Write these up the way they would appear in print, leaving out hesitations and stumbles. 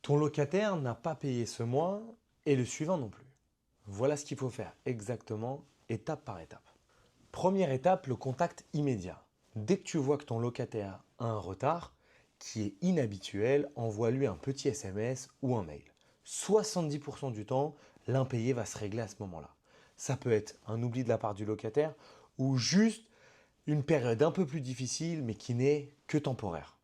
Ton locataire n'a pas payé ce mois et le suivant non plus. Voilà ce qu'il faut faire exactement, étape par étape. Première étape, le contact immédiat. Dès que tu vois que ton locataire a un retard qui est inhabituel, envoie-lui un petit SMS ou un mail. 70% du temps, l'impayé va se régler à ce moment-là. Ça peut être un oubli de la part du locataire ou juste une période un peu plus difficile mais qui n'est que temporaire.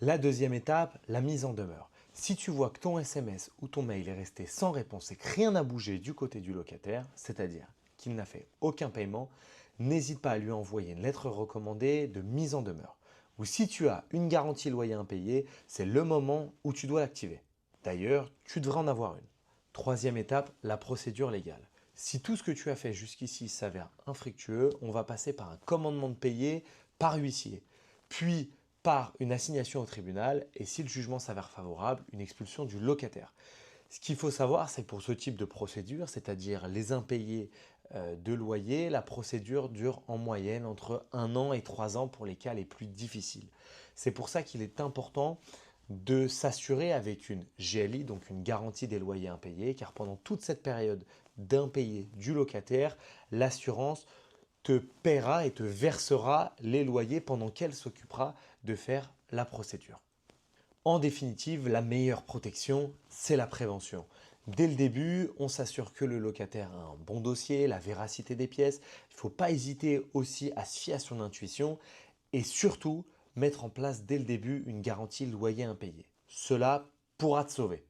La deuxième étape, la mise en demeure. Si tu vois que ton SMS ou ton mail est resté sans réponse et que rien n'a bougé du côté du locataire, c'est-à-dire qu'il n'a fait aucun paiement, n'hésite pas à lui envoyer une lettre recommandée de mise en demeure. Ou si tu as une garantie loyer impayé, c'est le moment où tu dois l'activer. D'ailleurs, tu devrais en avoir une. Troisième étape, la procédure légale. Si tout ce que tu as fait jusqu'ici s'avère infructueux, on va passer par un commandement de payer par huissier, puis par une assignation au tribunal et si le jugement s'avère favorable, une expulsion du locataire. Ce qu'il faut savoir, c'est que pour ce type de procédure, c'est-à-dire les impayés de loyer, la procédure dure en moyenne entre 1 an et 3 ans pour les cas les plus difficiles. C'est pour ça qu'il est important de s'assurer avec une GLI, donc une garantie des loyers impayés, car pendant toute cette période d'impayé du locataire, l'assurance te paiera et te versera les loyers pendant qu'elle s'occupera de faire la procédure. En définitive, la meilleure protection, c'est la prévention. Dès le début, on s'assure que le locataire a un bon dossier, la véracité des pièces. Il ne faut pas hésiter aussi à se fier à son intuition et surtout mettre en place dès le début une garantie loyer impayé. Cela pourra te sauver.